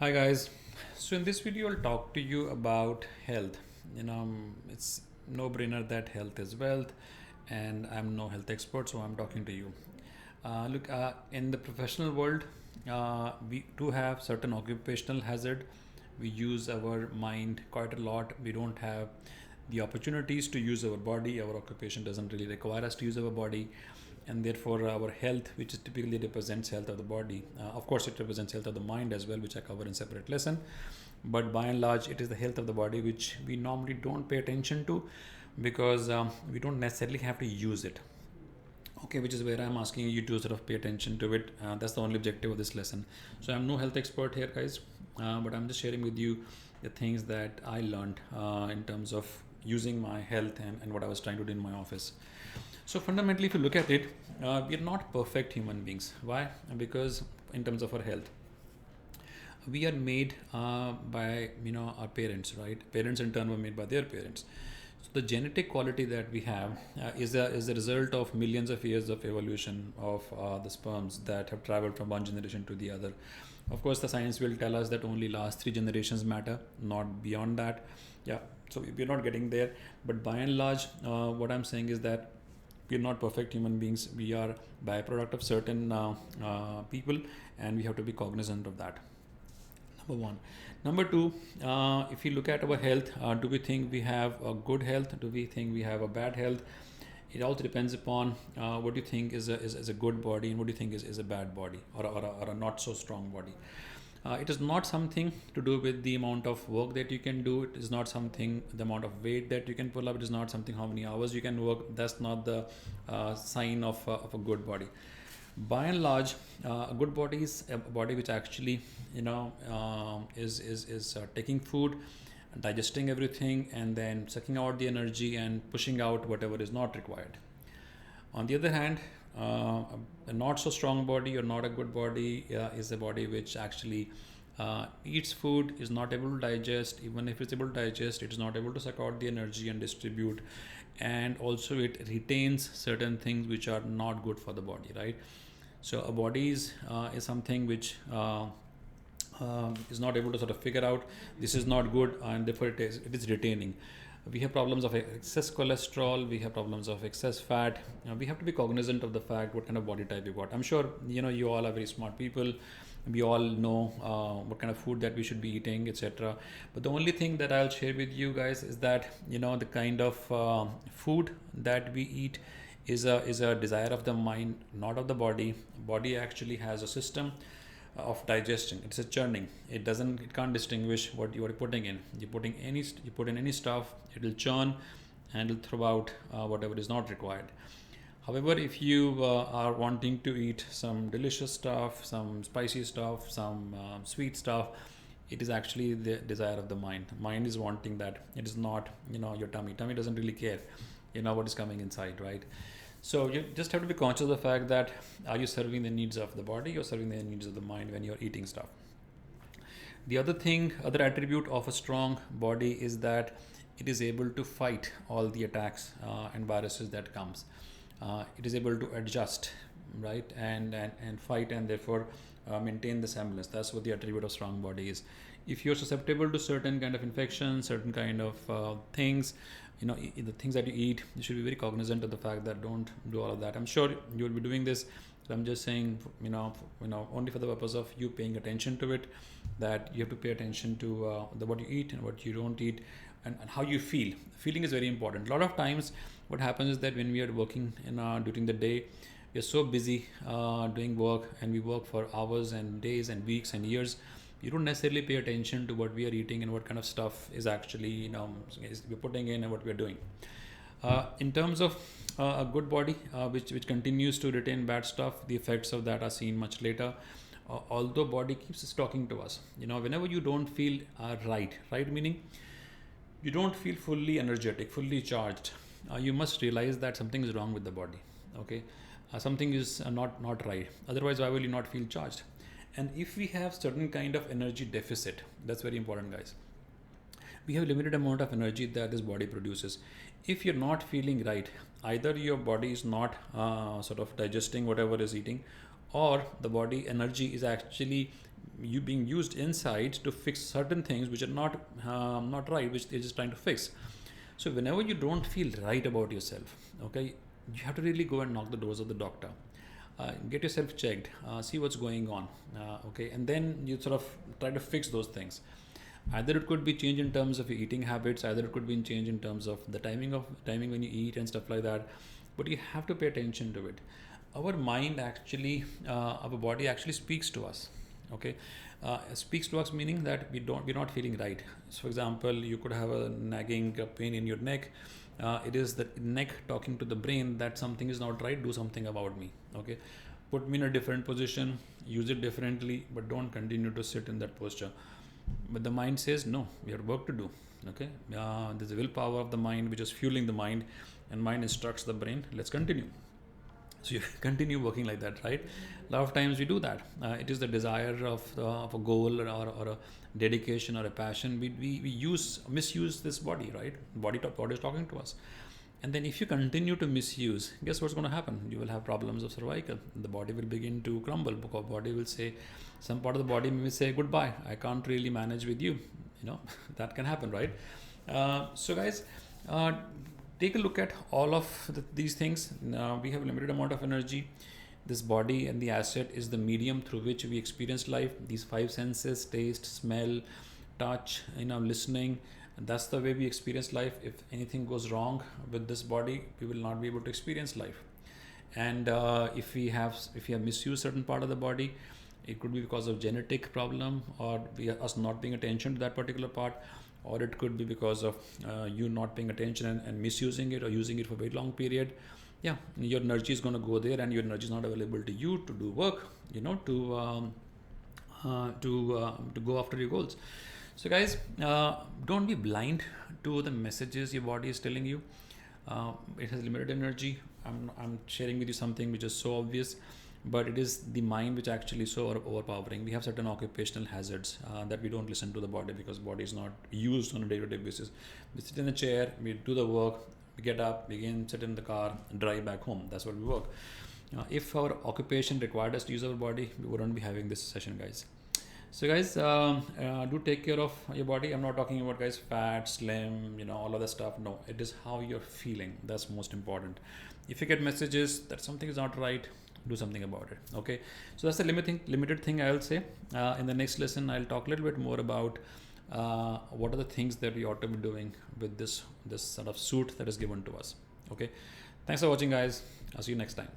Hi guys. So in this video, I'll talk to you about health. It's no brainer that health is wealth, and I'm no health expert, so I'm talking to you. Look, in the professional world, we do have certain occupational hazard. We use our mind quite a lot. We don't have the opportunities to use our body. Our occupation doesn't really require us to use our body, and therefore our health, which is typically represents health of the body. Of course, it represents health of the mind as well, which I cover in separate lesson. But by and large, it is the health of the body which we normally don't pay attention to because we don't necessarily have to use it. Okay, which is where I'm asking you to sort of pay attention to it. That's the only objective of this lesson. So I'm no health expert here, guys, but I'm just sharing with you the things that I learned in terms of using my health and what I was trying to do in my office. So fundamentally, if you look at it, we are not perfect human beings. Why? Because in terms of our health, we are made by our parents, right? Parents in turn were made by their parents. So the genetic quality that we have is a result of millions of years of evolution of the sperms that have traveled from one generation to the other. Of course, the science will tell us that only last three generations matter, not beyond that. Yeah, so we're not getting there. But by and large, what I'm saying is that we're not perfect human beings. We are byproduct of certain people, and we have to be cognizant of that. Number one. Number two, if you look at our health, do we think we have a good health? Do we think we have a bad health? It also depends upon what you think is a good body and what you think is a bad body or a not so strong body. It is not something to do with the amount of work that you can do. It is not something the amount of weight that you can pull up. It is not something how many hours you can work. That's not the sign of a good body. By and large, a good body is a body which actually is taking food, digesting everything, and then sucking out the energy and pushing out whatever is not required. On the other hand, a not so strong body or not a good body is a body which actually eats food, is not able to digest. Even if it's able to digest, it is not able to suck out the energy and distribute. And also, it retains certain things which are not good for the body, right? So, a body is something which is not able to sort of figure out this is not good, and therefore it is retaining. We have problems of excess cholesterol, we have problems of excess fat. We have to be cognizant of the fact what kind of body type you got. I'm sure you all are very smart people. We all know what kind of food that we should be eating, etc. But the only thing that I'll share with you guys is that the kind of food that we eat is a desire of the mind, not of the body. Body actually has a system of digestion. It's a churning. It can't distinguish what you are putting in. You put in any stuff, it will churn and it'll throw out whatever is not required. However, if you are wanting to eat some delicious stuff, some spicy stuff, some sweet stuff, it is actually the desire of the mind. Mind is wanting that. It is not your tummy. Tummy doesn't really care what is coming inside, right? So you just have to be conscious of the fact that are you serving the needs of the body or serving the needs of the mind when you're eating stuff. The other attribute of a strong body is that it is able to fight all the attacks and viruses that comes. It is able to adjust, right, and fight, and therefore maintain the semblance. That's what the attribute of strong body is. If you're susceptible to certain kind of infections, certain kind of things, the things that you eat, you should be very cognizant of the fact that don't do all of that. I'm sure you will be doing this. I'm just saying, only for the purpose of you paying attention to it, that you have to pay attention to what you eat and what you don't eat, and how you feel. Feeling is very important. A lot of times, what happens is that when we are working during the day, we are so busy doing work, and we work for hours and days and weeks and years. You don't necessarily pay attention to what we are eating and what kind of stuff is actually we're putting in and what we're doing. In terms of a good body, which continues to retain bad stuff, the effects of that are seen much later. Although body keeps talking to us, whenever you don't feel right meaning you don't feel fully energetic, fully charged, you must realize that something is wrong with the body. Okay, something is not right. Otherwise, why will you not feel charged? And if we have certain kind of energy deficit, that's very important, guys. We have limited amount of energy that this body produces. If you're not feeling right, either your body is not sort of digesting whatever is eating, or the body energy is actually you being used inside to fix certain things which are not right, which they're just trying to fix. So whenever you don't feel right about yourself, okay, you have to really go and knock the doors of the doctor. Get yourself checked, see what's going on, okay, and then you sort of try to fix those things. Either it could be change in terms of your eating habits, either it could be in change in terms of the timing when you eat and stuff like that. But you have to pay attention to it. Our mind actually, our body actually speaks to us. Okay, speaks to us meaning that we're not feeling right. So, for example, you could have a nagging pain in your neck. It is the neck talking to the brain that something is not right. Do something about me. Okay, put me in a different position, use it differently, but don't continue to sit in that posture. But the mind says no, we have work to do. Okay, there's a willpower of the mind which is fueling the mind, and mind instructs the brain, let's continue. So you continue working like that, right? A lot of times we do that. It is the desire of a goal, or a dedication or a passion. We misuse this body, right? Body is talking to us. And then if you continue to misuse, guess what's going to happen? You will have problems of cervical. The body will begin to crumble, because body will say, some part of the body may say, goodbye, I can't really manage with you. That can happen, right? So guys, take a look at all of these things. We have a limited amount of energy. This body and the asset is the medium through which we experience life. These five senses: taste, smell, touch, listening. And that's the way we experience life. If anything goes wrong with this body, we will not be able to experience life. And if we have misused certain part of the body, it could be because of genetic problem, or us not paying attention to that particular part, or it could be because of you not paying attention and misusing it, or using it for a very long period. Yeah, your energy is going to go there, and your energy is not available to you to do work, to go after your goals. So guys, don't be blind to the messages your body is telling you. It has limited energy. I'm sharing with you something which is so obvious, but it is the mind which actually is so overpowering. We have certain occupational hazards that we don't listen to the body, because body is not used on a day-to-day basis. We sit in a chair, we do the work, we get up, we again sit in the car, drive back home. That's what we work. If our occupation required us to use our body, we wouldn't be having this session, guys. So guys, do take care of your body. I'm not talking about, guys, fat, slim, all of that stuff. No, it is how you're feeling. That's most important. If you get messages that something is not right, do something about it. Okay, so that's the limited thing I'll say. In the next lesson, I'll talk a little bit more about what are the things that we ought to be doing with this sort of suit that is given to us. Okay, thanks for watching, guys. I'll see you next time.